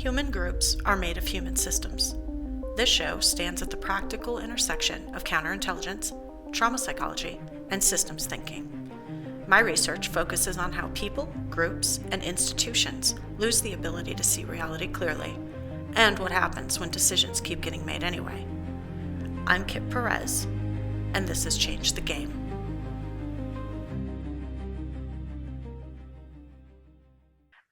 Human groups are made of human systems. This show stands at the practical intersection of counterintelligence, trauma psychology, and systems thinking. My research focuses on how people, groups, and institutions lose the ability to see reality clearly, and what happens when decisions keep getting made anyway. I'm Kip Perez, and this has changed the game.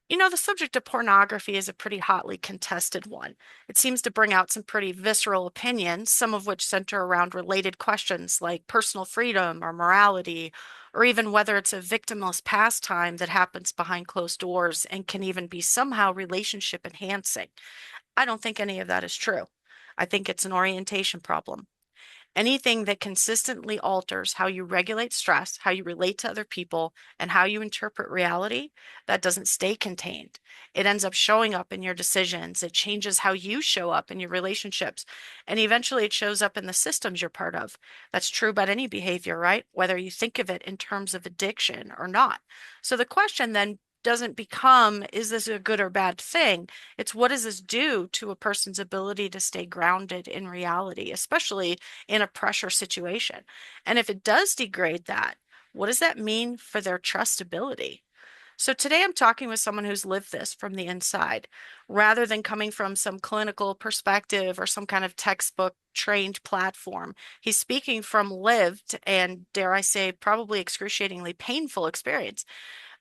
You know, the subject of pornography is a pretty hotly contested one. It seems to bring out some pretty visceral opinions, some of which center around related questions like personal freedom or morality, or even whether it's a victimless pastime that happens behind closed doors and can even be somehow relationship enhancing. I don't think any of that is true. I think it's an orientation problem. Anything that consistently alters how you regulate stress, how you relate to other people, and how you interpret reality, that doesn't stay contained. It ends up showing up in your decisions. It changes how you show up in your relationships. And eventually it shows up in the systems you're part of. That's true about any behavior, right? Whether you think of it in terms of addiction or not. So the question then doesn't become, is this a good or bad thing? It's what does this do to a person's ability to stay grounded in reality, especially in a pressure situation? And if it does degrade that, what does that mean for their trustability? So today I'm talking with someone who's lived this from the inside, rather than coming from some clinical perspective or some kind of textbook trained platform. He's speaking from lived and, dare I say, probably excruciatingly painful experience.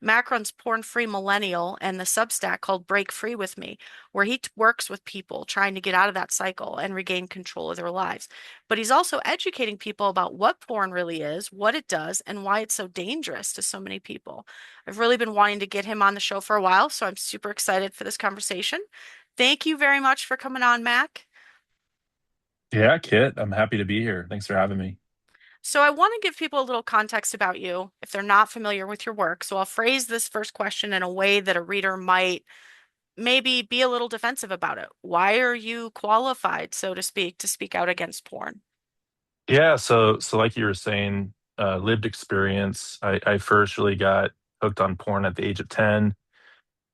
Mac runs Porn Free Millennial and the Substack called Break Free with Me, where he works with people trying to get out of that cycle and regain control of their lives. But he's also educating people about what porn really is, what it does, and why it's so dangerous to so many people. I've really been wanting to get him on the show for a while, so I'm super excited for this conversation. Thank you very much for coming on, Mac. Yeah, Kit, I'm happy to be here. Thanks for having me. So I want to give people a little context about you if they're not familiar with your work. So I'll phrase this first question in a way that a reader might maybe be a little defensive about it. Why are you qualified, so to speak out against porn? Yeah, so like you were saying, lived experience. I first really got hooked on porn at the age of 10.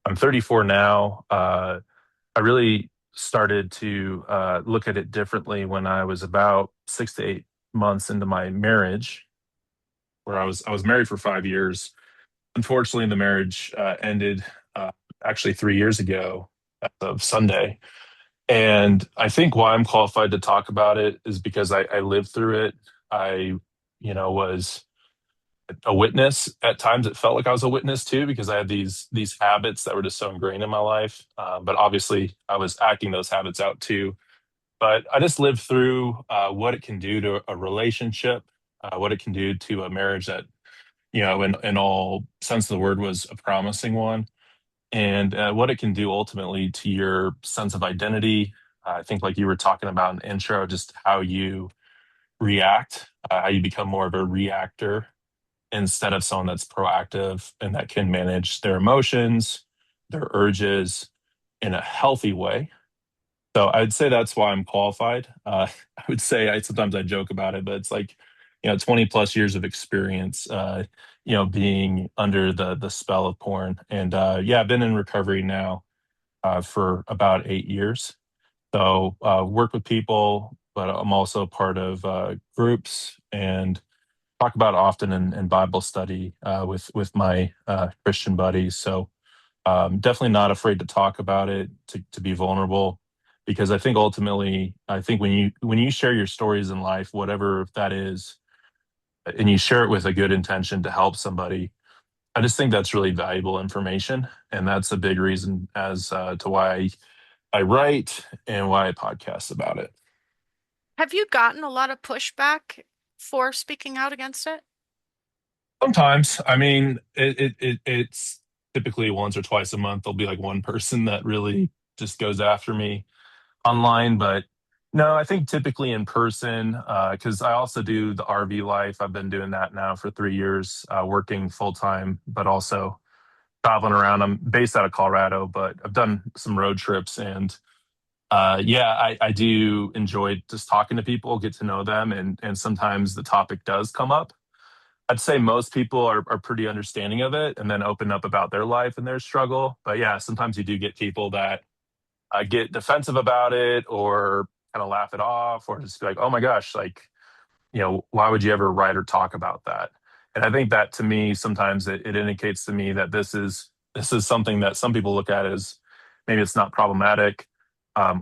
I'm 34 now. I really started to look at it differently when I was about 6 to 8 months into my marriage, where I was married for 5 years. Unfortunately, the marriage ended actually 3 years ago as of Sunday. And I think why I'm qualified to talk about it is because I lived through it. I, was a witness. At times, it felt like I was a witness too, because I had these habits that were just so ingrained in my life. But obviously, I was acting those habits out too. But I just lived through what it can do to a relationship, what it can do to a marriage that, in all sense of the word, was a promising one, and what it can do ultimately to your sense of identity. I think, like you were talking about in the intro, just how you react, how you become more of a reactor instead of someone that's proactive and that can manage their emotions, their urges in a healthy way. So I'd say that's why I'm qualified. I would say sometimes I joke about it, but it's like, 20 plus years of experience, being under the spell of porn. And yeah, I've been in recovery now for about 8 years. So work with people, but I'm also part of groups and talk about it often in Bible study with my Christian buddies. So definitely not afraid to talk about it, to be vulnerable, because I think ultimately, I think when you share your stories in life, whatever that is, and you share it with a good intention to help somebody, I just think that's really valuable information, and that's a big reason as to why I write and why I podcast about it. Have you gotten a lot of pushback for speaking out against it? Sometimes, I mean, it's typically once or twice a month. There'll be like one person that really just goes after me online, but no, I think typically in person, because I also do the RV life. I've been doing that now for 3 years, working full time, but also traveling around. I'm based out of Colorado, but I've done some road trips, and yeah, I do enjoy just talking to people, get to know them, and sometimes the topic does come up. I'd say most people are pretty understanding of it and then open up about their life and their struggle. But yeah, sometimes you do get people that get defensive about it or kind of laugh it off or just be like, oh my gosh, like, why would you ever write or talk about that? And I think that to me, sometimes it indicates to me that this is something that some people look at as maybe it's not problematic,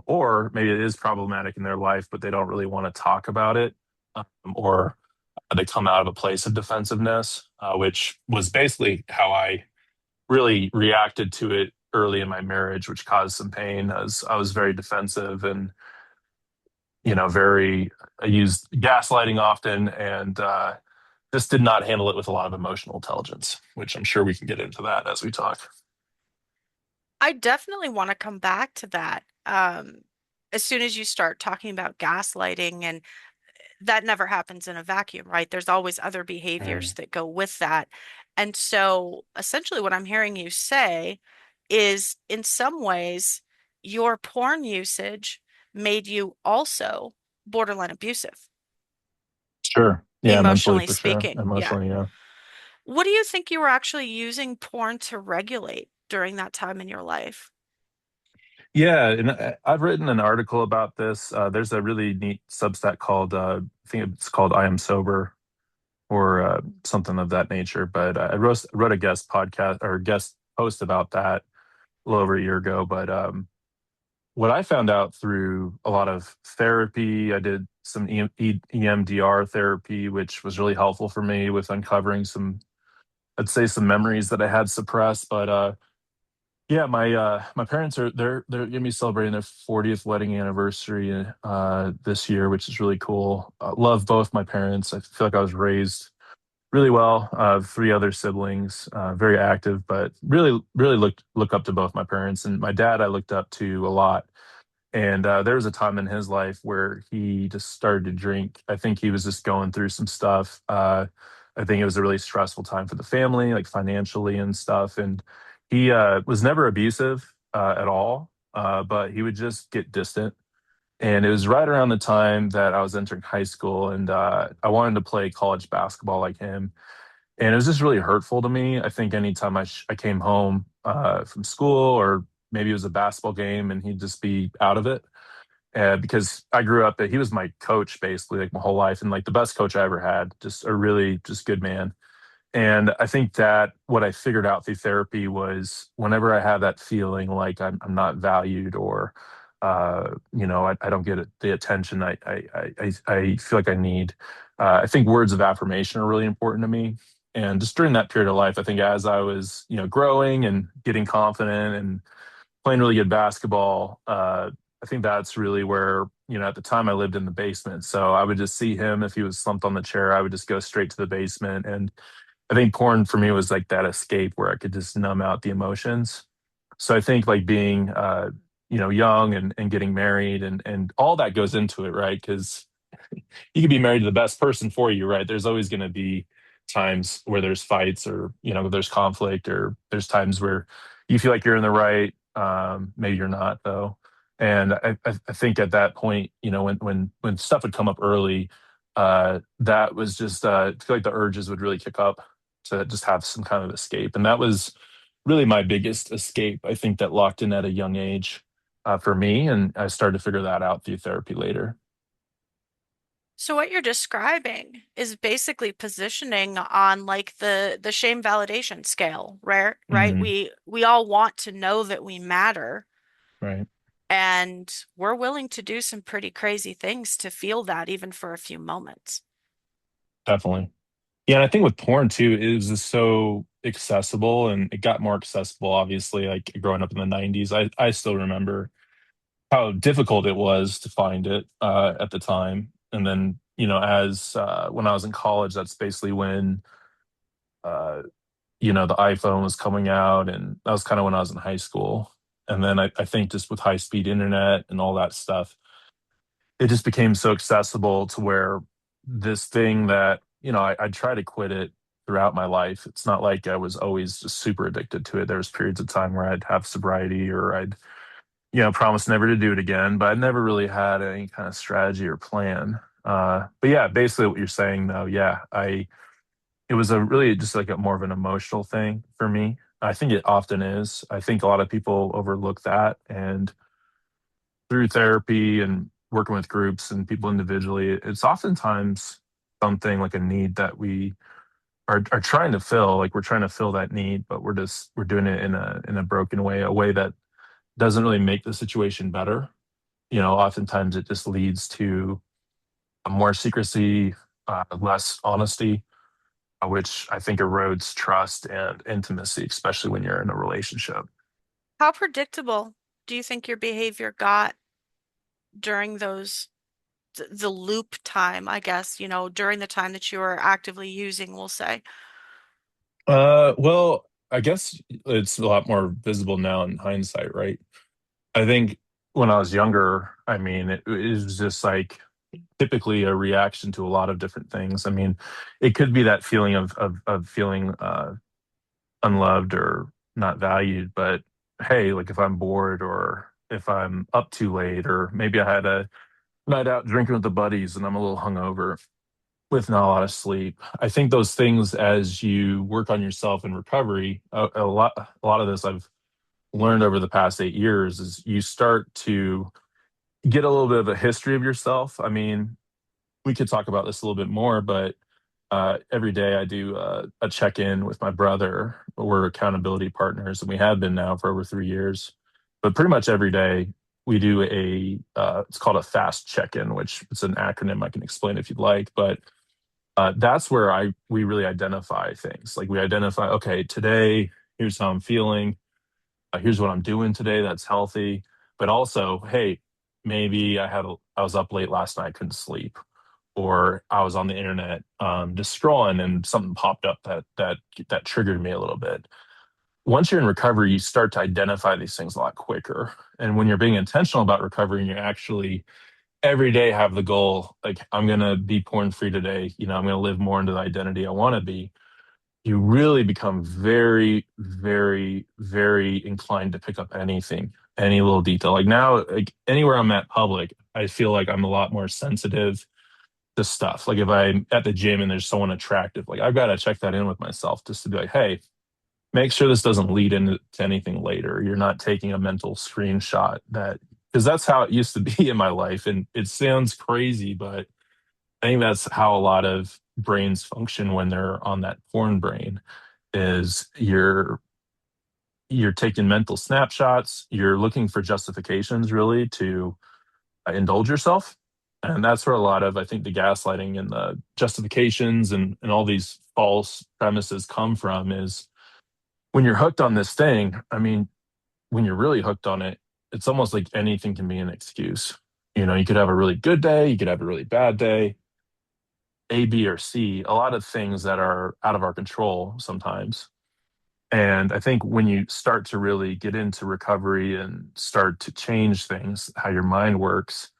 or maybe it is problematic in their life, but they don't really want to talk about it, or they come out of a place of defensiveness, which was basically how I really reacted to it early in my marriage, which caused some pain as I was very defensive and very I used gaslighting often and just did not handle it with a lot of emotional intelligence, which I'm sure we can get into that as we talk. I definitely want to come back to that. As soon as you start talking about gaslighting, and that never happens in a vacuum, right? There's always other behaviors Mm. that go with that. And so essentially what I'm hearing you say is in some ways your porn usage made you also borderline abusive, Sure. Yeah, mentally emotionally for sure. speaking. Yeah. Emotionally, yeah. What do you think you were actually using porn to regulate during that time in your life? Yeah, and I've written an article about this. There's a really neat Substack called, I think it's called I Am Sober or something of that nature. But I wrote a guest podcast or guest post about that a little over a year ago. But what I found out through a lot of therapy, I did some EMDR therapy, which was really helpful for me with uncovering some, I'd say, some memories that I had suppressed. But yeah, my parents they're gonna be celebrating their 40th wedding anniversary this year, which is really cool. Love both my parents. I feel like I was raised really well. Three other siblings, very active, but really look up to both my parents and my dad. I looked up to a lot. And there was a time in his life where he just started to drink. I think he was just going through some stuff. I think it was a really stressful time for the family, like financially and stuff. And he was never abusive at all, but he would just get distant. And it was right around the time that I was entering high school, and I wanted to play college basketball like him. And it was just really hurtful to me. I think anytime I came home from school, or maybe it was a basketball game, and he'd just be out of it because I grew up, he was my coach basically like my whole life and like the best coach I ever had, just a really just good man. And I think that what I figured out through therapy was whenever I have that feeling like I'm not valued or, I don't get the attention I feel like I need. I think words of affirmation are really important to me. And just during that period of life, I think as I was, growing and getting confident and playing really good basketball, I think that's really where, at the time I lived in the basement. So I would just see him if he was slumped on the chair, I would just go straight to the basement. And I think porn for me was like that escape where I could just numb out the emotions. So I think like being, young and getting married and all that goes into it, right? Because you could be married to the best person for you, right? There's always going to be times where there's fights or, there's conflict or there's times where you feel like you're in the right. Maybe you're not though. And I think at that point, when stuff would come up early, that was just, I feel like the urges would really kick up to just have some kind of escape. And that was really my biggest escape. I think that locked in at a young age for me. And I started to figure that out through therapy later. So what you're describing is basically positioning on like the shame validation scale, right? Right? Hmm. We all want to know that we matter, Right. and we're willing to do some pretty crazy things to feel that even for a few moments. Definitely. Yeah, and I think with porn too, it was just so accessible and it got more accessible, obviously, like growing up in the 90s. I still remember how difficult it was to find it at the time. And then, as when I was in college, that's basically when uh, the iPhone was coming out, and that was kind of when I was in high school. And then I think just with high speed internet and all that stuff, it just became so accessible to where this thing that I try to quit it throughout my life. It's not like I was always just super addicted to it. There was periods of time where I'd have sobriety or I'd promise never to do it again, but I never really had any kind of strategy or plan. But yeah, basically what you're saying though, yeah, I it was a really just like a more of an emotional thing for me. I think it often is. I think a lot of people overlook that, and through therapy and working with groups and people individually, it's oftentimes something like a need that we are trying to fill. Like we're trying to fill that need, but we're doing it in a broken way, a way that doesn't really make the situation better. Oftentimes it just leads to more secrecy, less honesty, which I think erodes trust and intimacy, especially when you're in a relationship. How predictable do you think your behavior got during the loop time, I guess, during the time that you were actively using, we'll say? Well, I guess it's a lot more visible now in hindsight, right? I think when I was younger, I mean, it was just like typically a reaction to a lot of different things. I mean, it could be that feeling of feeling unloved or not valued, but hey, like if I'm bored or if I'm up too late, or maybe I had a night out drinking with the buddies and I'm a little hungover with not a lot of sleep. I think those things, as you work on yourself in recovery, a lot of this I've learned over the past 8 years is you start to get a little bit of a history of yourself. I mean, we could talk about this a little bit more, but every day I do a check in with my brother. We're accountability partners, and we have been now for over 3 years. But pretty much every day we do it's called a fast check in, which it's an acronym I can explain if you'd like. But that's where we really identify things. Like we identify, okay, today here's how I'm feeling. Here's what I'm doing today that's healthy. But also, hey, maybe I was up late last night, couldn't sleep, or I was on the internet just scrolling and something popped up that triggered me a little bit. Once you're in recovery, you start to identify these things a lot quicker. And when you're being intentional about recovery and you actually every day have the goal, like I'm gonna be porn free today, I'm gonna live more into the identity I want to be, you really become very, very, very inclined to pick up anything, any little detail. Like now, like anywhere I'm at public, I feel like I'm a lot more sensitive to stuff. Like if I'm at the gym and there's someone attractive, like I've got to check that in with myself just to be like, hey, make sure this doesn't lead into anything later. You're not taking a mental screenshot because that's how it used to be in my life. And it sounds crazy, but I think that's how a lot of brains function when they're on that porn brain is you're taking mental snapshots, you're looking for justifications really to indulge yourself. And that's where a lot of, I think, the gaslighting and the justifications and all these false premises come from is when you're hooked on this thing. I mean, when you're really hooked on it, it's almost like anything can be an excuse. You could have a really good day, you could have a really bad day, A, B, or C, a lot of things that are out of our control sometimes. And I think when you start to really get into recovery and start to change things, how your mind works,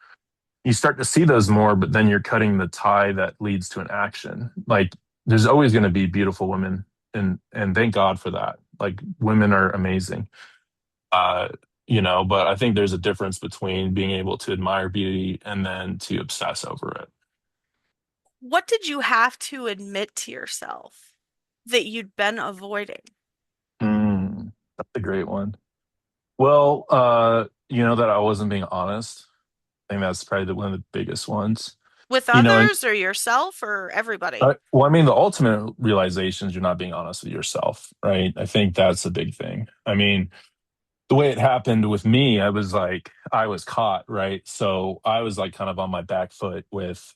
you start to see those more, but then you're cutting the tie that leads to an action. Like there's always going to be beautiful women, and thank God for that. Like women are amazing. Uh, but I think there's a difference between being able to admire beauty and then to obsess over it. What did you have to admit to yourself that you'd been avoiding? That's a great one. Well, that I wasn't being honest. I think that's probably one of the biggest ones. With And others or yourself or everybody? well, I mean, the ultimate realization is you're not being honest with yourself, right? I think that's a big thing. I mean, the way it happened with me, I was caught, right? So I was like kind of on my back foot with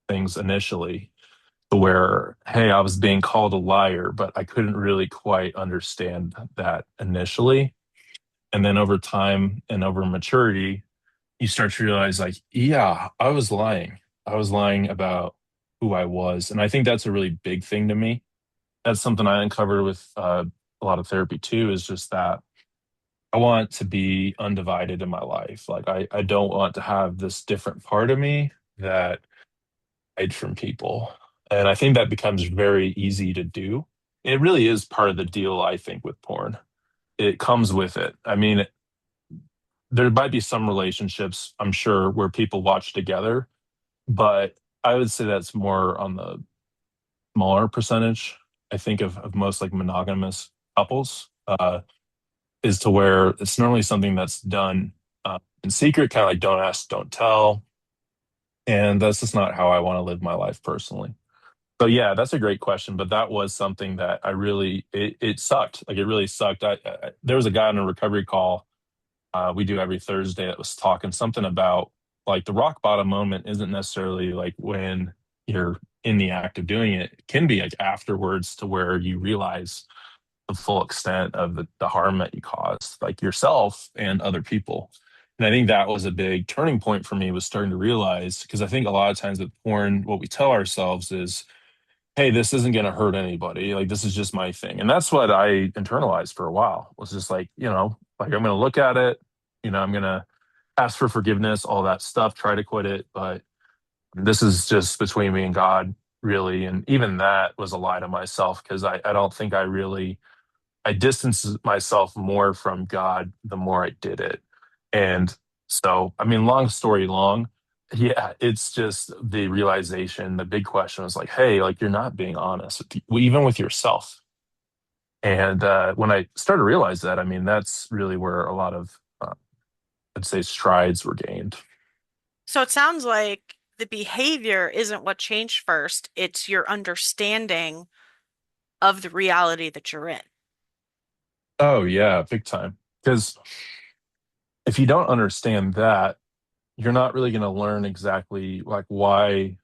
things initially, to where, hey, I was being called a liar, but I couldn't really quite understand that initially. And then over time and over maturity, you start to realize, like, yeah, I was lying. I was lying about who I was. And I think that's a really big thing to me. That's something I uncovered with a lot of therapy too, is just that I want to be undivided in my life. Like I don't want to have this different part of me that I hide from people. And I think that becomes very easy to do. It really is part of the deal, I think, with porn. It comes with it. I mean, there might be some relationships, I'm sure, where people watch together, but I would say that's more on the smaller percentage. I think of most like monogamous couples is to where it's normally something that's done. in secret, kind of like don't ask, don't tell. And that's just not how I want to live my life personally. So yeah, that's a great question, but that was something that I really it sucked. Like it really sucked. There was a guy on a recovery call we do every Thursday that was talking something about like the rock bottom moment isn't necessarily like when you're in the act of doing it. It can be like afterwards to where you realize the full extent of the harm that you caused, like yourself and other people. And I think that was a big turning point for me was starting to realize because I think a lot of times with porn, what we tell ourselves is, hey, this isn't going to hurt anybody. Like this is just my thing. And that's what I internalized for a while was just like, like I'm going to look at it, I'm going to ask for forgiveness, all that stuff, try to quit it. But this is just between me and God, really. And even that was a lie to myself because I don't think I distanced myself more from God the more I did it. And so, I mean, long story long, yeah, it's just the realization, the big question was like, hey, like you're not being honest, even with yourself. And when I started to realize that, I mean, that's really where a lot of, I'd say, strides were gained. So it sounds like the behavior isn't what changed first, it's your understanding of the reality that you're in. Oh, yeah, big time. Because if you don't understand that, you're not really going to learn exactly like why.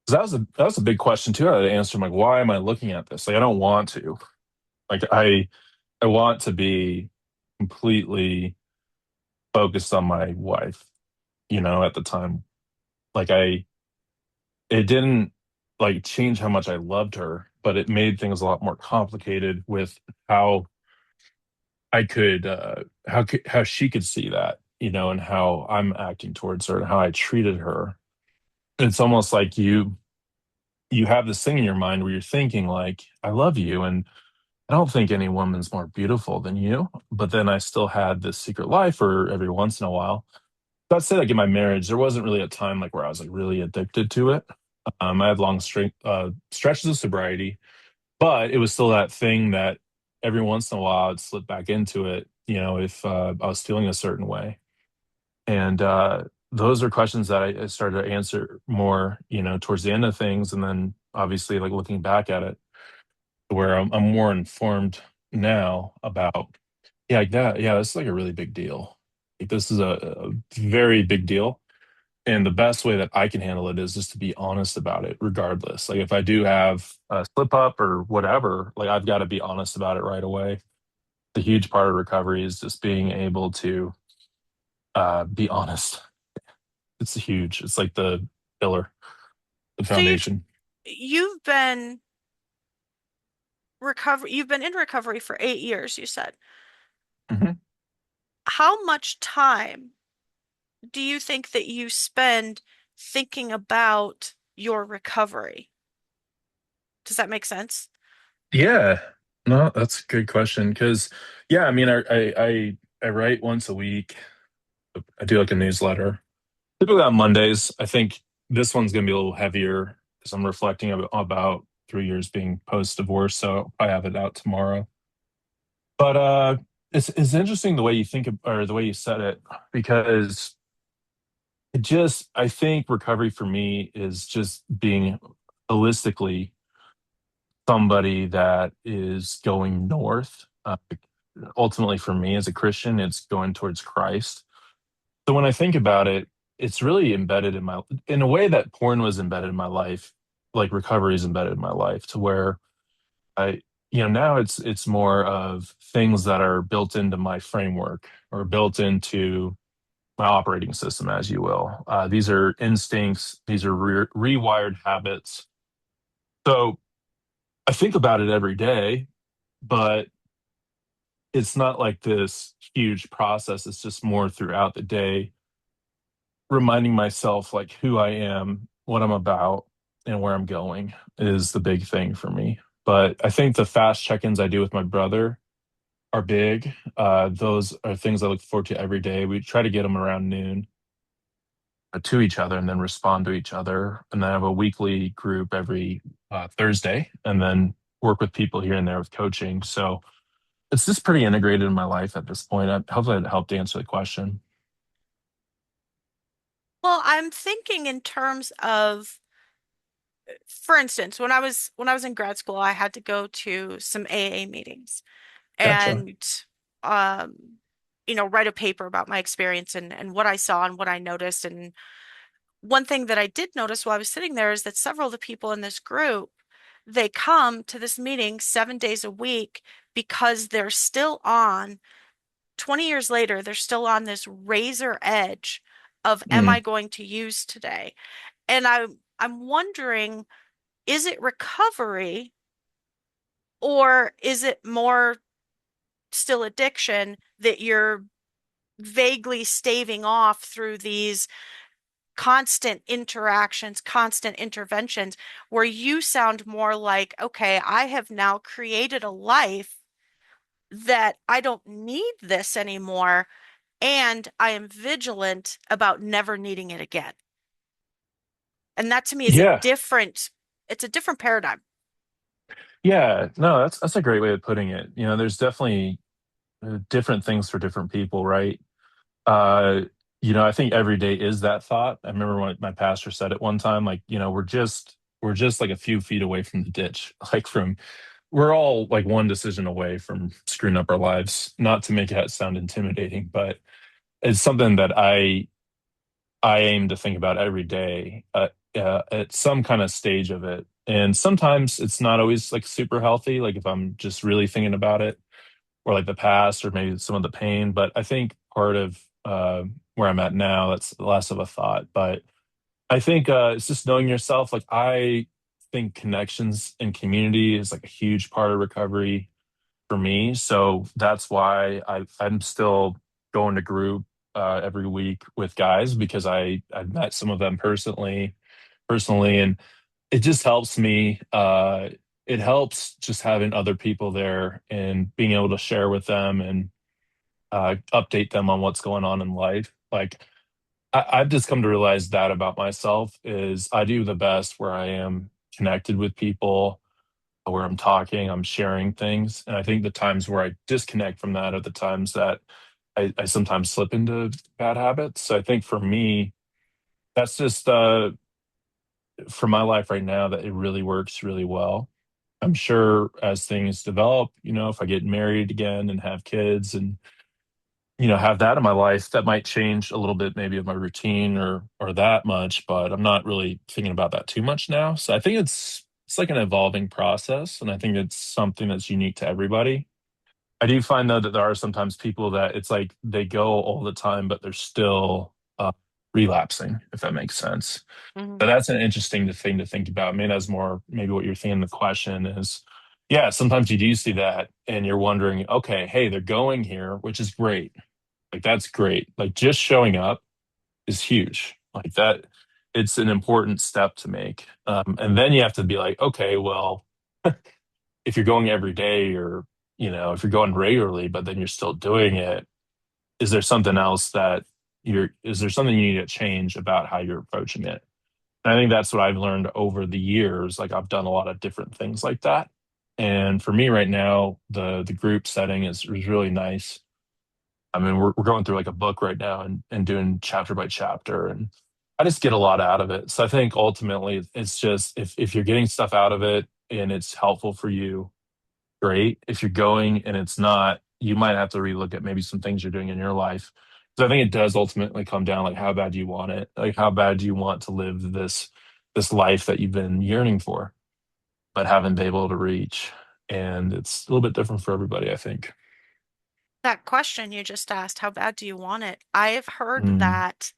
'Cause that was a big question too. I had to answer. I'm like, why am I looking at this? Like, I don't want to. Like, I want to be completely focused on my wife. At the time, like it didn't like change how much I loved her, but it made things a lot more complicated with how I could, how she could see that, and how I'm acting towards her and how I treated her. It's almost like you have this thing in your mind where you're thinking like, I love you, and I don't think any woman's more beautiful than you. But then I still had this secret life or every once in a while. That said, like in my marriage, there wasn't really a time like where I was like really addicted to it. I had long stretches of sobriety, but it was still that thing that every once in a while I'd slip back into it, if I was feeling a certain way. And those are questions that I started to answer more, towards the end of things. And then obviously, like looking back at it, where I'm more informed now about, yeah, like that. Yeah, this is like a really big deal. Like this is a very big deal. And the best way that I can handle it is just to be honest about it, regardless. Like if I do have a slip up or whatever, like I've got to be honest about it right away. The huge part of recovery is just being able to be honest. It's huge. It's like the pillar, the So foundation. you've been you've been in recovery for 8 years, you said. Mhm. How much time do you think that you spend thinking about your recovery? Does that make sense? Yeah, no, that's a good question. Because, yeah, I mean, I write once a week. I do like a newsletter, typically on Mondays. I think this one's going to be a little heavier because I'm reflecting about 3 years being post divorce. So I have it out tomorrow. But it's interesting the way you think or the way you said it because I think recovery for me is just being holistically somebody that is going north. Ultimately, for me as a Christian, it's going towards Christ. So when I think about it, it's really embedded in a way that porn was embedded in my life, like recovery is embedded in my life, to where I, now it's more of things that are built into my framework or built into my operating system, as you will. These are instincts, these are rewired habits. So I think about it every day, but it's not like this huge process. It's just more throughout the day, reminding myself like who I am, what I'm about, and where I'm going is the big thing for me. But I think the fast check-ins I do with my brother are big. Those are things I look forward to every day. We try to get them around noon to each other and then respond to each other. And then I have a weekly group every Thursday and then work with people here and there with coaching. So it's just pretty integrated in my life at this point. Hopefully, it helped answer the question. Well, I'm thinking in terms of, for instance, when I was in grad school, I had to go to some AA meetings Gotcha. and um, write a paper about my experience and what I saw and what I noticed. And one thing that I did notice while I was sitting there is that several of the people in this group, they come to this meeting 7 days a week because they're still on, 20 years later, they're still on this razor edge of, am I Mm. going to use today? And I'm wondering, is it recovery or is it more still addiction that you're vaguely staving off through these constant interactions, constant interventions, where you sound more like, okay, I have now created a life that I don't need this anymore, and I am vigilant about never needing it again. And that to me is Yeah. it's a different paradigm. Yeah. No, that's a great way of putting it. There's definitely different things for different people, right? Uh, I think every day is that thought. I remember when my pastor said it one time, like, we're just like a few feet away from the ditch, like we're all like one decision away from screwing up our lives. Not to make it sound intimidating, but it's something that I aim to think about every day at some kind of stage of it. And sometimes it's not always like super healthy, like if I'm just really thinking about it, or like the past, or maybe some of the pain. But I think part of where I'm at now, that's less of a thought. But I think it's just knowing yourself. Like I think connections and community is like a huge part of recovery for me. So that's why I'm still going to group every week with guys because I've met some of them personally, and it just helps me. It helps just having other people there and being able to share with them and update them on what's going on in life. Like I've just come to realize that about myself is I do the best where I am connected with people, where I'm talking, I'm sharing things. And I think the times where I disconnect from that are the times that I sometimes slip into bad habits. So I think for me, that's just for my life right now that it really works really well. I'm sure as things develop, if I get married again and have kids and have that in my life, that might change a little bit maybe of my routine or that much, but I'm not really thinking about that too much now. So I think it's like an evolving process, and I think it's something that's unique to everybody. I do find though that there are sometimes people that it's like they go all the time, but they're still relapsing, if that makes sense. Mhm. But that's an interesting thing to think about. Maybe that's more maybe what you're thinking. The question is, yeah, sometimes you do see that and you're wondering, okay, hey, they're going here, which is great. Like that's great. Like just showing up is huge. Like that, it's an important step to make. And then you have to be like, okay, well, if you're going every day or, if you're going regularly, but then you're still doing it, is there something else is there something you need to change about how you're approaching it? And I think that's what I've learned over the years. Like I've done a lot of different things like that. And for me right now, the group setting is really nice. I mean, we're going through like a book right now and doing chapter by chapter, and I just get a lot out of it. So I think ultimately it's just if you're getting stuff out of it and it's helpful for you, great. If you're going and it's not, you might have to relook at maybe some things you're doing in your life. So I think it does ultimately come down like how bad do you want it? Like how bad do you want to live this life that you've been yearning for, but haven't been able to reach? And it's a little bit different for everybody, I think. That question you just asked, how bad do you want it? I have heard Mm, that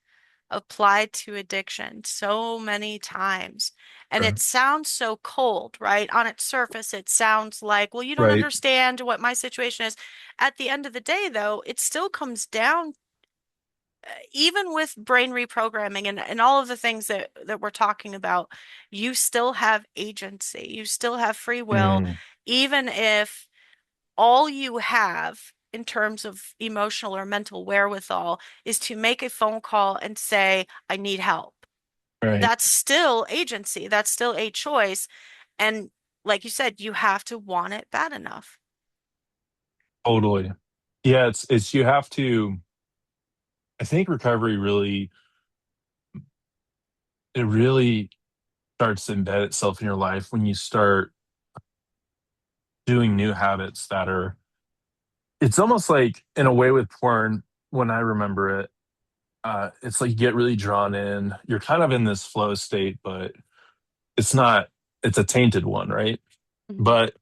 applied to addiction so many times. And it sure. sounds so cold, right? On its surface, it sounds like, well, you don't Right. understand what my situation is. At the end of the day, though, it still comes down, even with brain reprogramming and all of the things that we're talking about, you still have agency. You still have free will, Mm, even if all you have in terms of emotional or mental wherewithal is to make a phone call and say, I need help. right. That's still agency. That's still a choice. And like you said, you have to want it bad enough. Totally. Yeah, it's you have to I think recovery really it really starts to embed itself in your life when you start doing new habits that are, it's almost like in a way with porn, when I remember it, it's like you get really drawn in. You're kind of in this flow state, but it's not, it's a tainted one, right? Mhm. But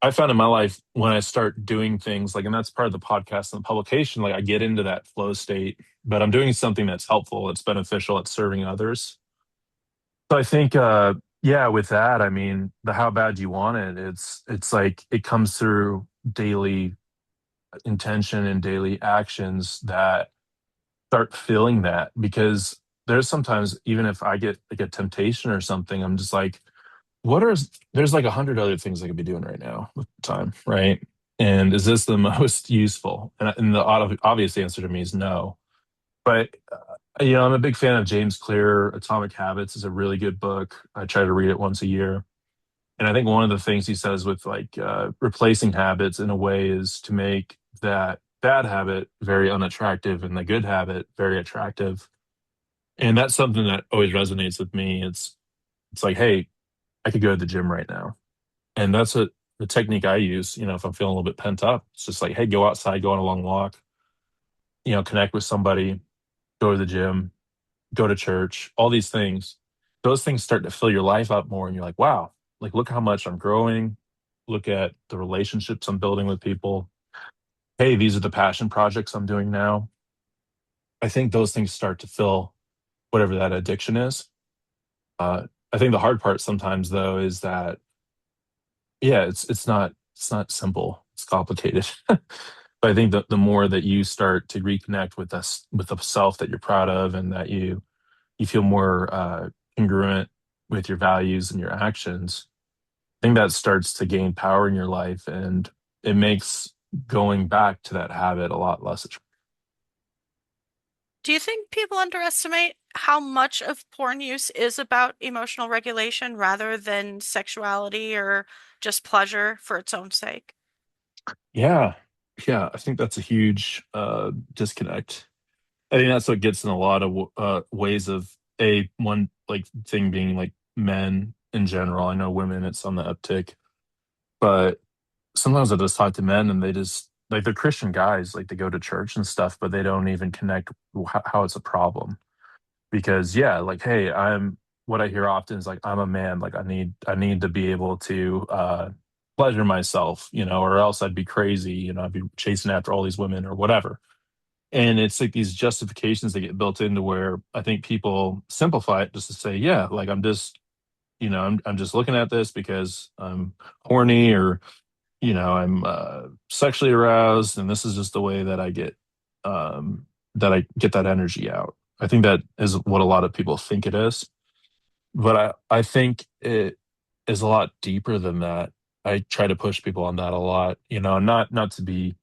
I found in my life when I start doing things like, and that's part of the podcast and the publication, like I get into that flow state, but I'm doing something that's helpful, it's beneficial, it's serving others. So I think, yeah, with that, I mean, the how bad you want it, it's like it comes through daily intention and daily actions that start feeling that because there's sometimes even if I get like a temptation or something, I'm just like, what are there's like 100 other things I could be doing right now with time, right? And is this the most useful? And the obvious answer to me is no. But I'm a big fan of James Clear. Atomic Habits is a really good book. I try to read it once a year. And I think one of the things he says with like replacing habits in a way is to make that bad habit very unattractive and the good habit very attractive. And that's something that always resonates with me. It's like, hey, I could go to the gym right now. And that's the technique I use, if I'm feeling a little bit pent up. It's just like, hey, go outside, go on a long walk, connect with somebody, go to the gym, go to church, all these things. Those things start to fill your life up more. And you're like, wow, like, look how much I'm growing. Look at the relationships I'm building with people. Hey, these are the passion projects I'm doing now. I think those things start to fill whatever that addiction is. Uh, I think the hard part sometimes, though, is that, yeah, it's not simple. It's complicated. But I think that the more that you start to reconnect with us with the self that you're proud of and that you feel more congruent with your values and your actions, I think that starts to gain power in your life and it makes going back to that habit a lot less. Do you think people underestimate how much of porn use is about emotional regulation rather than sexuality or just pleasure for its own sake? Yeah. Yeah. I think that's a huge disconnect. I think that's what gets in a lot of ways of one like thing being like men in general. I know women, it's on the uptick, but sometimes I just talk to men and they just like they're Christian guys, like they go to church and stuff, but they don't even connect how it's a problem. Because yeah, like hey, what I hear often is like I'm a man, like I need to be able to pleasure myself, or else I'd be crazy, I'd be chasing after all these women or whatever. And it's like these justifications that get built into where I think people simplify it just to say, yeah, like I'm just looking at this because I'm horny or I'm sexually aroused, and this is just the way that I get that energy out. I think that is what a lot of people think it is, but I think it is a lot deeper than that. I try to push people on that a lot, not to be,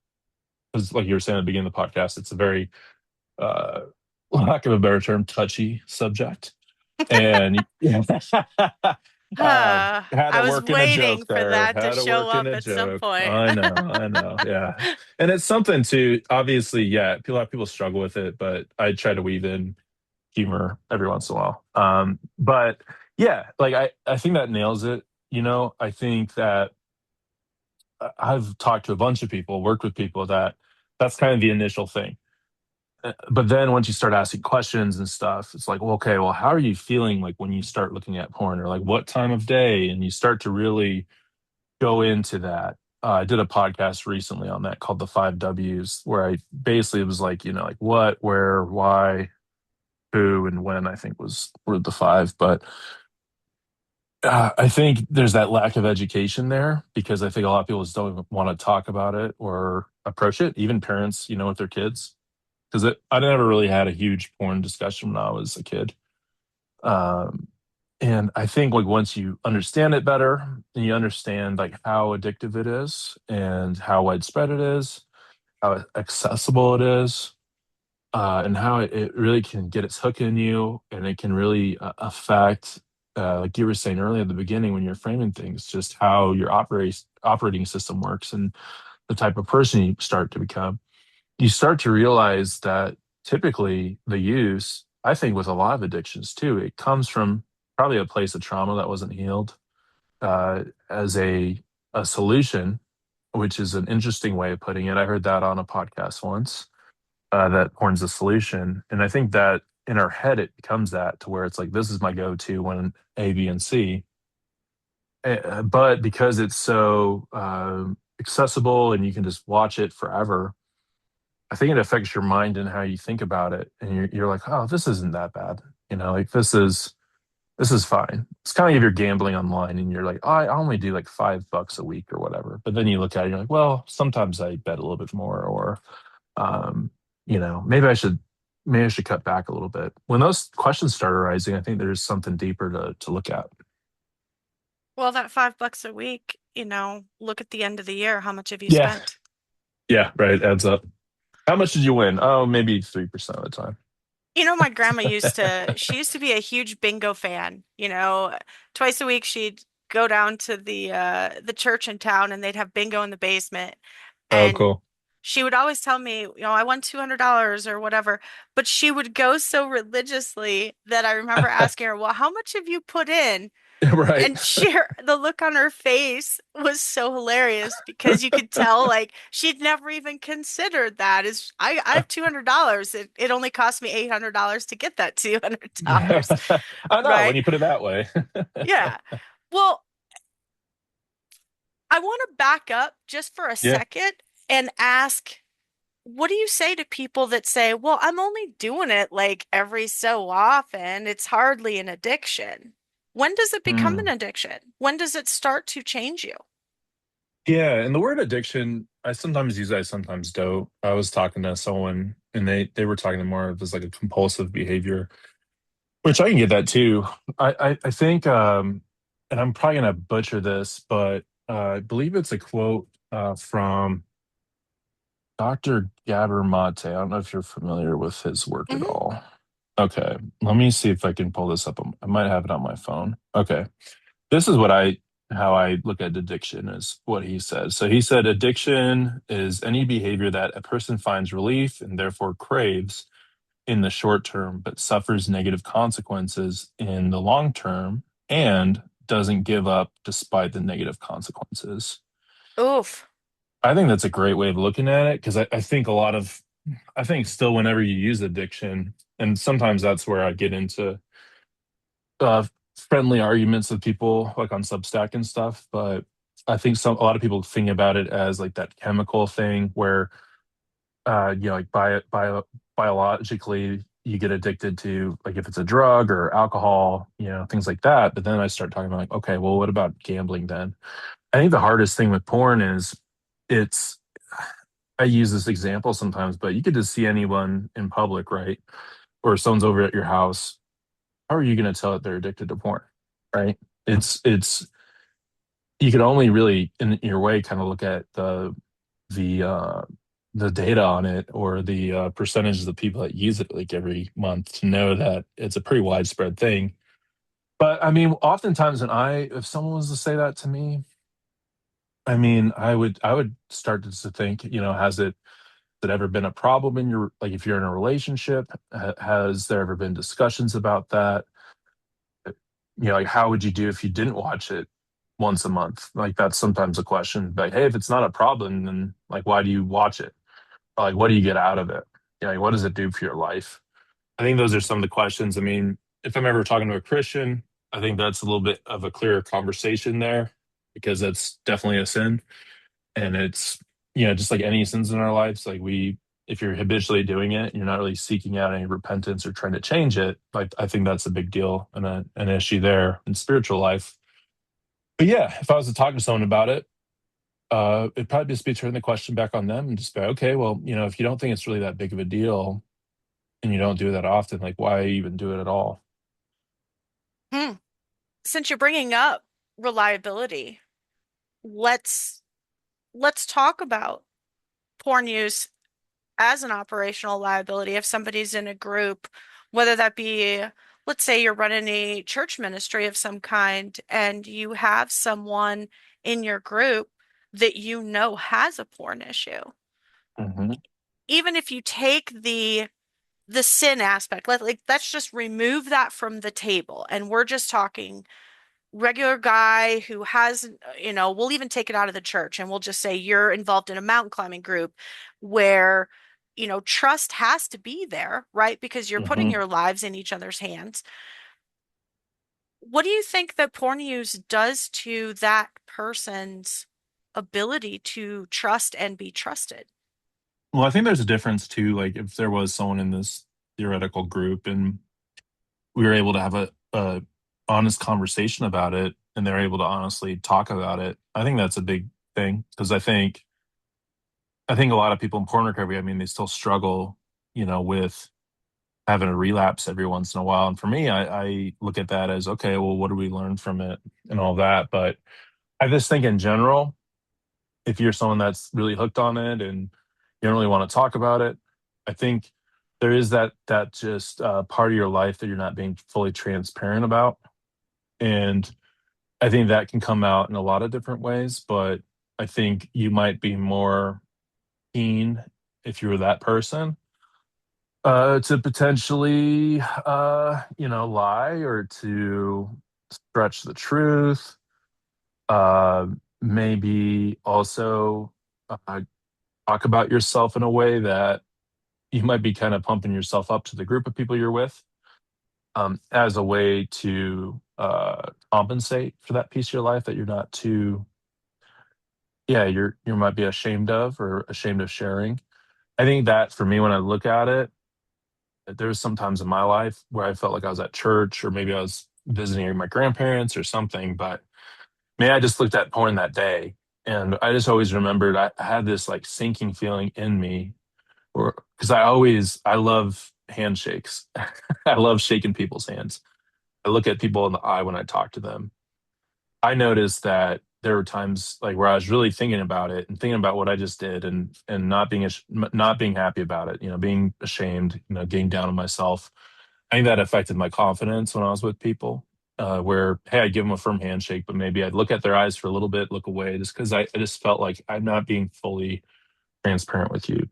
because like you were saying at the beginning of the podcast, it's a very, uh, lack of a better term, touchy subject. And yeah, had I to was work in a waiting joke for there. that to Had to show work in up a at some joke. point. I know. Yeah. And it's something to obviously, yeah, a lot of people struggle with it, but I try to weave in humor every once in a while. But yeah, like I think that nails it. I think that I've talked to a bunch of people, worked with people that that's kind of the initial thing. But then once you start asking questions and stuff, it's like, well, okay, well, how are you feeling like when you start looking at porn or like what time of day? And you start to really go into that. I did a podcast recently on that called the five W's, where I basically was like, like what, where, why, who, and when, I think were the five. But I think there's that lack of education there because I think a lot of people just don't even want to talk about it or approach it, even parents, with their kids. Because I never really had a huge porn discussion when I was a kid. Um, and I think like once you understand it better and you understand like how addictive it is and how widespread it is, how accessible it is, and how it really can get its hook in you and it can really affect, like you were saying earlier at the beginning when you're framing things, just how your operating system works and the type of person you start to become. You start to realize that typically the use, I think with a lot of addictions too, it comes from probably a place of trauma that wasn't healed as a solution, which is an interesting way of putting it. I heard that on a podcast once, that porn's a solution. And I think that in our head, it becomes that to where it's like, this is my go-to when A, B, and C. But because it's so accessible and you can just watch it forever, I think it affects your mind and how you think about it. And you're like, oh, this isn't that bad. Like this is fine. It's kind of like if you're gambling online and you're like, oh, I only do like $5 a week or whatever. But then you look at it, you're like, well, sometimes I bet a little bit more, or um, maybe I should cut back a little bit. When those questions start arising, I think there's something deeper to look at. Well, that $5 a week, look at the end of the year. How much have you Yeah. spent? Yeah, right. Adds up. How much did you win? Oh, maybe 3% of the time. My grandma she used to be a huge bingo fan. Twice a week she'd go down to the church in town and they'd have bingo in the basement. Oh, And cool. she would always tell me, I won $200 or whatever, but she would go so religiously that I remember asking her, well, how much have you put in? Right. And the look on her face was so hilarious because you could tell like she'd never even considered that. Is I have $200. It only cost me $800 to get that $200. I know when Right? you put it that way. Yeah. Well, I want to back up just for a Yeah. second and ask, what do you say to people that say, well, I'm only doing it like every so often. It's hardly an addiction. When does it become an Mm. addiction? When does it start to change you? Yeah, and the word addiction, I sometimes use it, I sometimes don't. I was talking to someone and they were talking more of as like a compulsive behavior, which I can get that too. I think and I'm probably gonna butcher this, but I believe it's a quote from Dr. Gabor Mate. I don't know if you're familiar with his work at Hmm. all. Okay, let me see if I can pull this up. I might have it on my phone. Okay. This is how I look at addiction is what he says. So he said addiction is any behavior that a person finds relief and therefore craves in the short term, but suffers negative consequences in the long term and doesn't give up despite the negative consequences. Oof. I think that's a great way of looking at it because I think I think still whenever you use addiction, and sometimes that's where I get into uh, friendly arguments with people like on Substack and stuff, but I think a lot of people think about it as like that chemical thing where like biologically you get addicted to like if it's a drug or alcohol, things like that. But then I start talking about like, okay, well, what about gambling then? I think the hardest thing with porn is it's I use this example sometimes, but you could just see anyone in public, right? Or someone's over at your house. How are you going to tell that they're addicted to porn, right? It's you can only really in your way kind of look at the uh the data on it or the percentages of people that use it like every month to know that it's a pretty widespread thing. But I mean, oftentimes if someone was to say that to me, I mean, I would start to think, has it ever been a problem in your like if you're in a relationship? Has there ever been discussions about that? Like how would you do if you didn't watch it once a month? Like that's sometimes a question. Like, hey, if it's not a problem, then like why do you watch it? Or, like what do you get out of it? Like, what does it do for your life? I think those are some of the questions. I mean, if I'm ever talking to a Christian, I think that's a little bit of a clearer conversation there because that's definitely a sin. And it's, just like any sins in our lives, like if you're habitually doing it, you're not really seeking out any repentance or trying to change it. Like, I think that's a big deal and an issue there in spiritual life. But yeah, if I was to talk to someone about it, it'd probably just be turning the question back on them and just be, okay, well, if you don't think it's really that big of a deal and you don't do it that often, like, why even do it at all? Hmm. Since you're bringing up reliability, let's let's talk about porn use as an operational liability if somebody's in a group, whether that be, let's say you're running a church ministry of some kind and you have someone in your group that has a porn issue. Hmm. Even if you take the sin aspect. Let's just remove that from the table, and we're just talking regular guy who has, we'll even take it out of the church and we'll just say you're involved in a mountain climbing group where, trust has to be there, right? Because you're putting Hmm. your lives in each other's hands. What do you think that porn use does to that person's ability to trust and be trusted? Well, I think there's a difference too. Like if there was someone in this theoretical group and we were able to have a honest conversation about it and they're able to honestly talk about it, I think that's a big thing because I think a lot of people in porn recovery, I mean, they still struggle, with having a relapse every once in a while. And for me, I look at that as okay, well, what do we learn from it and all that. But I just think in general, if you're someone that's really hooked on it and you don't really want to talk about it, I think there is that just part of your life that you're not being fully transparent about. And I think that can come out in a lot of different ways, but I think you might be more keen if you were that person to potentially lie or to stretch the truth, uh maybe also uh, talk about yourself in a way that you might be kind of pumping yourself up to the group of people you're with, as a way to compensate for that piece of your life that you're not too, yeah, you might be ashamed of or ashamed of sharing. I think that for me, when I look at it, there was some times in my life where I felt like I was at church or maybe I was visiting my grandparents or something, but maybe I just looked at porn that day and I just always remembered I had this like sinking feeling in me or because I love handshakes. I love shaking people's hands. I look at people in the eye when I talk to them. I noticed that there were times like where I was really thinking about it and thinking about what I just did and not being happy about it, being ashamed, getting down on myself. I think that affected my confidence when I was with people. Where hey, I'd give them a firm handshake, but maybe I'd look at their eyes for a little bit, look away, just because I just felt like I'm not being fully transparent with you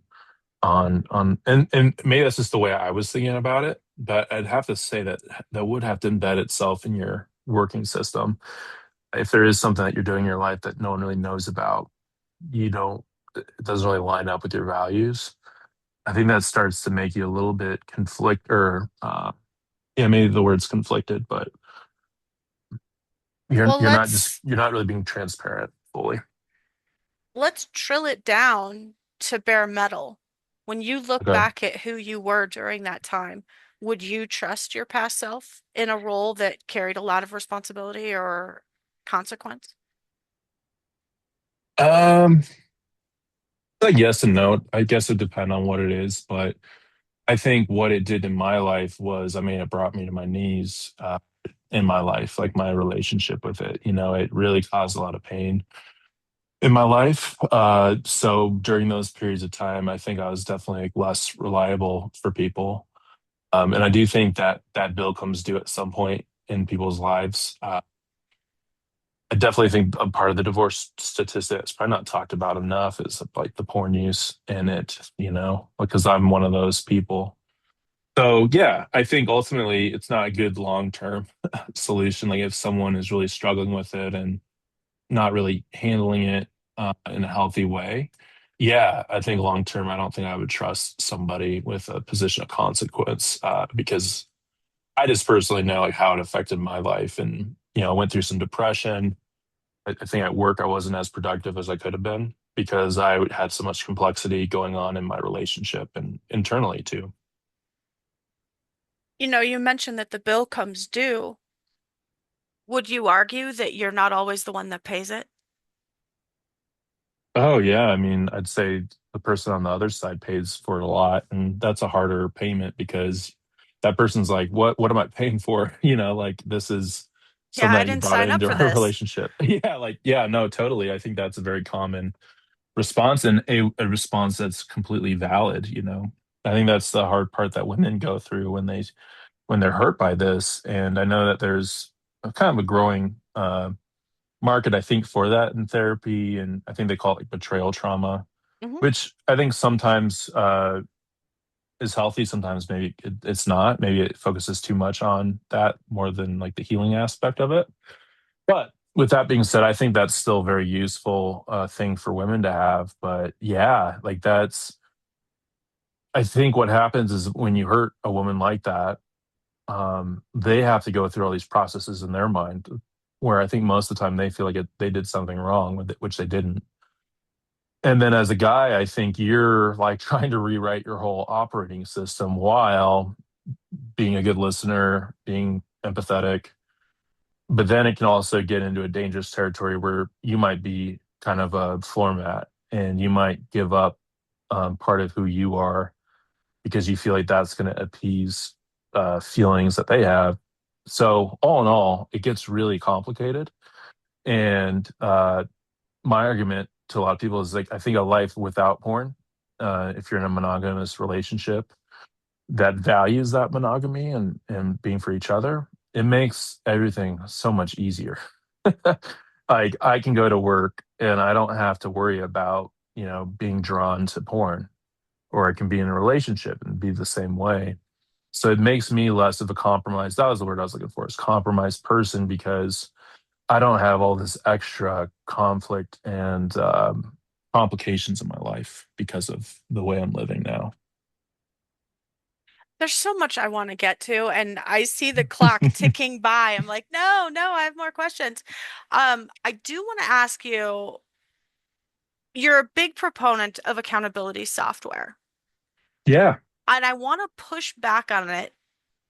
and maybe that's just the way I was thinking about it, but I'd have to say that that would have to embed itself in your working system. If there is something that you're doing in your life that no one really knows about, you don't, it doesn't really line up with your values. I think that starts to make you a little bit conflict or yeah, maybe the word's conflicted, but you're Well, you're not just you're not really being transparent fully. let's drill it down to bare metal. When you look Okay. back at who you were during that time, would you trust your past self in a role that carried a lot of responsibility or consequence? Um, like yes and no. I guess it depends on what it is, but I think what it did in my life was, I mean, it brought me to my knees in my life, like my relationship with it. It really caused a lot of pain in my life. So during those periods of time, I think I was definitely like, less reliable for people. And I do think that that bill comes due at some point in people's lives. I definitely think a part of the divorce statistic that's probably not talked about enough is like the porn use in it, because I'm one of those people. So yeah, I think ultimately it's not a good long-term solution. Like if someone is really struggling with it and not really handling it in a healthy way, yeah, I think long-term, I don't think I would trust somebody with a position of consequence because I just personally know like how it affected my life, and I went through some depression. I think at work I wasn't as productive as I could have been because I had so much complexity going on in my relationship and internally too. You mentioned that the bill comes due. Would you argue that you're not always the one that pays it? Oh yeah, I mean, I'd say the person on the other side pays for it a lot, and that's a harder payment because that person's like, "What am I paying for?" Like this is Yeah, something I that you didn't brought sign up into for our this. relationship. Yeah, like yeah, no, totally. I think that's a very common response and a response that's completely valid. I think that's the hard part that women go through when they're hurt by this, and I know that there's a kind of a growing market, I think, for that in therapy, and I think they call it like betrayal trauma, Hmm. which I think sometimes is healthy. Sometimes maybe it's not. Maybe it focuses too much on that more than like the healing aspect of it. But with that being said, I think that's still a very useful thing for women to have. But yeah, like that's, I think what happens is when you hurt a woman like that, they have to go through all these processes in their mind where I think most of the time they feel like they did something wrong with it, which they didn't. And then as a guy, I think you're like trying to rewrite your whole operating system while being a good listener, being empathetic. But then it can also get into a dangerous territory where you might be kind of a floor mat and you might give up part of who you are because you feel like that's going to appease feelings that they have. So, all in all, it gets really complicated. And my argument to a lot of people is like, I think a life without porn, if you're in a monogamous relationship that values that monogamy and being for each other, it makes everything so much easier. Like I can go to work and I don't have to worry about, being drawn to porn, or I can be in a relationship and be the same way. So it makes me less of a compromise. That was the word I was looking for, is compromised person, because I don't have all this extra conflict and complications in my life because of the way I'm living now. There's so much I want to get to, and I see the clock ticking by. I'm like, no, no, I have more questions. I do want to ask you, you're a big proponent of accountability software, Yeah. and I want to push back on it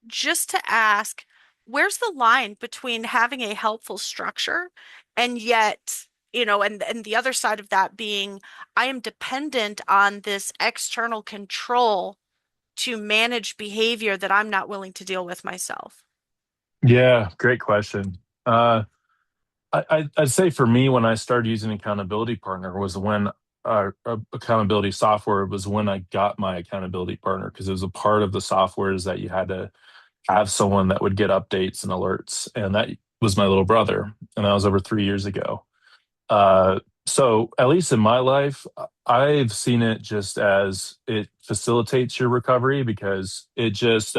just to ask, where's the line between having a helpful structure and yet, and the other side of that being, I am dependent on this external control to manage behavior that I'm not willing to deal with myself. Yeah, great question. I'd say for me, when I started using Accountability Partner was when accountability software was when I got my accountability partner, because it was a part of the software is that you had to have someone that would get updates and alerts, and that was my little brother, and that was over 3 years ago. So at least in my life, I've seen it just as it facilitates your recovery, because I just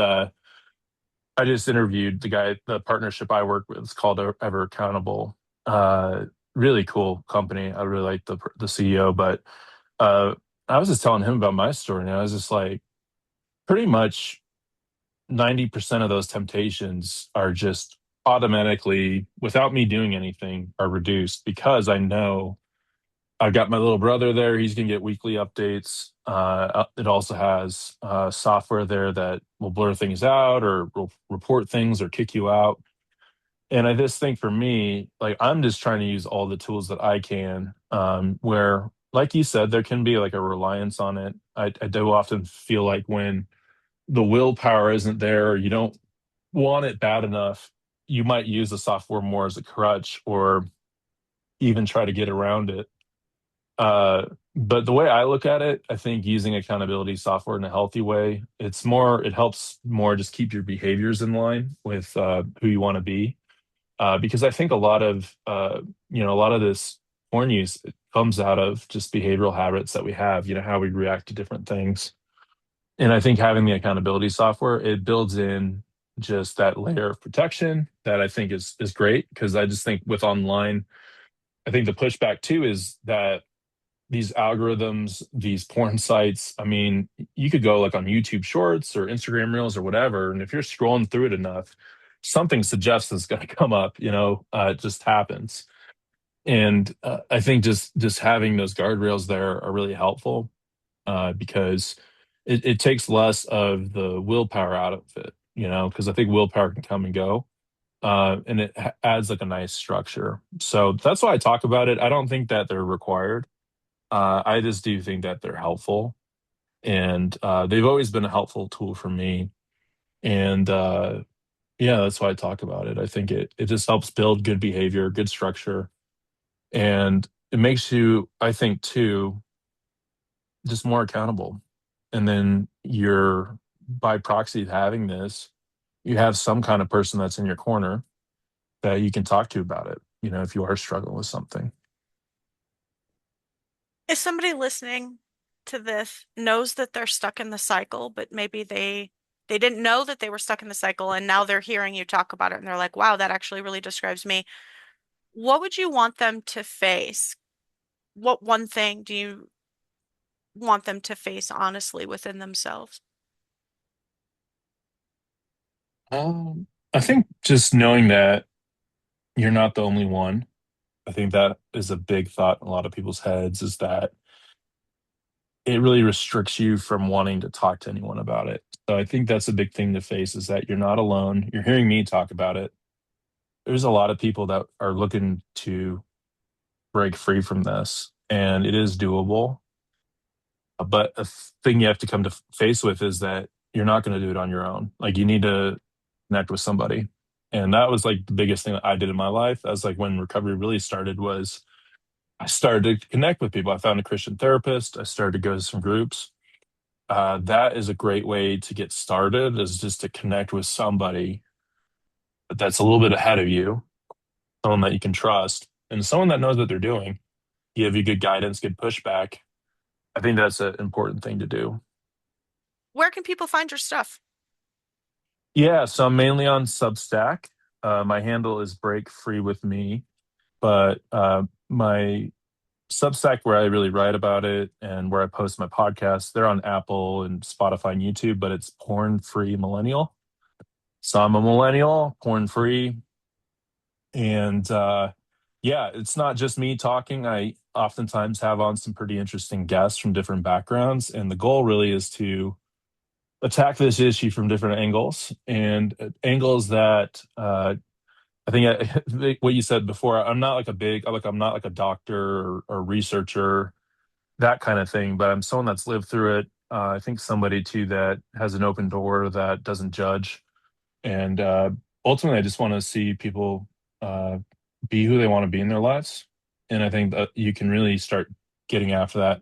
interviewed the guy, the partnership I work with. It's called Ever Accountable. Uh, Really cool company. I really like the CEO, but uh, I was just telling him about my story, and I was just like, pretty much 90% of those temptations are just automatically, without me doing anything, are reduced because I know I've got my little brother there. He's going to get weekly updates. It also has software there that will blur things out or will report things or kick you out. And I just think for me, like I'm just trying to use all the tools that I can, where, like you said, there can be like a reliance on it. I do often feel like when the willpower isn't there, or you don't want it bad enough, you might use the software more as a crutch or even try to get around it. Uh, but the way I look at it, I think using accountability software in a healthy way, it helps more just keep your behaviors in line with who you want to be. Because I think a lot of this porn use, it comes out of just behavioral habits that we have, how we react to different things. And I think having the accountability software, it builds in just that layer of protection that I think is great, because I just think with online, I think the pushback too is that these algorithms, these porn sites, I mean, you could go like on YouTube Shorts or Instagram Reels or whatever, and if you're scrolling through it enough, something suggests it's going to come up. It just happens. And I think just having those guardrails there are really helpful, because it takes less of the willpower out of it. Because I think willpower can come and go. And it adds like a nice structure. So that's why I talk about it. I don't think that they're required. I just do think that they're helpful, and they've always been a helpful tool for me. And yeah, that's why I talk about it. I think it just helps build good behavior, good structure, and it makes you, I think, too, just more accountable. And then you're, by proxy of having this, you have some kind of person that's in your corner that you can talk to about it. If you are struggling with something. Is somebody listening to this knows that they're stuck in the cycle, but maybe they didn't know that they were stuck in the cycle and now they're hearing you talk about it and they're like, wow, that actually really describes me. What would you want them to face? What one thing do you want them to face honestly within themselves? I think just knowing that you're not the only one. I think that is a big thought in a lot of people's heads is that it really restricts you from wanting to talk to anyone about it. So I think that's a big thing to face is that you're not alone. You're hearing me talk about it. There's a lot of people that are looking to break free from this, and it is doable. But a thing you have to come to face with is that you're not going to do it on your own. Like you need to connect with somebody. And that was like the biggest thing that I did in my life. That was like when recovery really started was I started to connect with people. I found a Christian therapist. I started to go to some groups. That is a great way to get started is just to connect with somebody that's a little bit ahead of you, someone that you can trust, and someone that knows what they're doing. Give you good guidance, good pushback. I think that's an important thing to do. Where can people find your stuff? Yeah, so I'm mainly on Substack. My handle is Break Free with Me, but my Substack, where I really write about it and where I post my podcasts, they're on Apple and Spotify and YouTube, but it's Porn Free Millennial. So I'm a millennial, porn free, and yeah, it's not just me talking. I oftentimes have on some pretty interesting guests from different backgrounds, and the goal really is to attack this issue from different angles and angles that I think what you said before. I'm not like a big like I'm not like a doctor or researcher that kind of thing, but I'm someone that's lived through it. I think somebody too that has an open door that doesn't judge, and ultimately, I just want to see people uh, be who they want to be in their lives, and I think that you can really start getting after that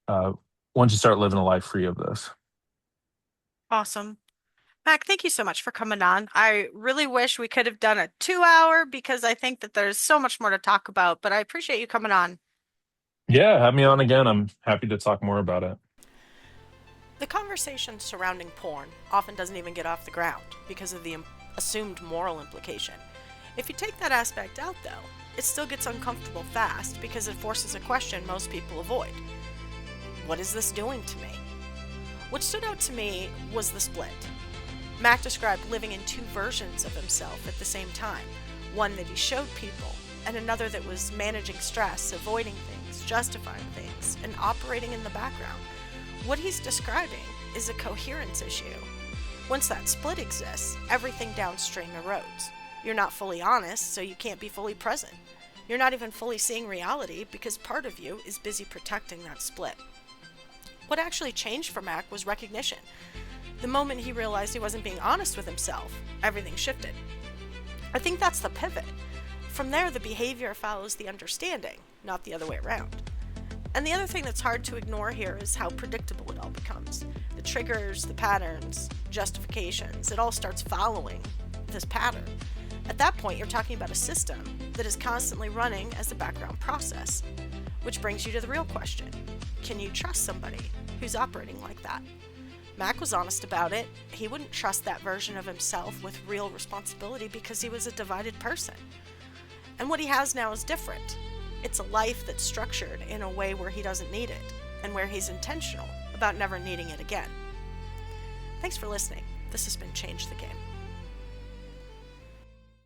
uh, once you start living a life free of this. Awesome. Mac, thank you so much for coming on. I really wish we could have done a 2 hour because I think that there's so much more to talk about, but I appreciate you coming on. Yeah, have me on again. I'm happy to talk more about it. The conversation surrounding porn often doesn't even get off the ground because of the assumed moral implication. If you take that aspect out, though, it still gets uncomfortable fast because it forces a question most people avoid. What is this doing to me? What stood out to me was the split. Mac described living in two versions of himself at the same time, one that he showed people, and another that was managing stress, avoiding things, justifying things, and operating in the background. What he's describing is a coherence issue. Once that split exists, everything downstream erodes. You're not fully honest, so you can't be fully present. You're not even fully seeing reality because part of you is busy protecting that split. What actually changed for Mac was recognition. The moment he realized he wasn't being honest with himself, everything shifted. I think that's the pivot. From there, the behavior follows the understanding, not the other way around. And the other thing that's hard to ignore here is how predictable it all becomes. The triggers, the patterns, justifications, it all starts following this pattern. At that point, you're talking about a system that is constantly running as a background process. Which brings you to the real question. Can you trust somebody who's operating like that? Mac was honest about it. He wouldn't trust that version of himself with real responsibility because he was a divided person. And what he has now is different. It's a life that's structured in a way where he doesn't need it, and where he's intentional about never needing it again. Thanks for listening. This has been Change the Game.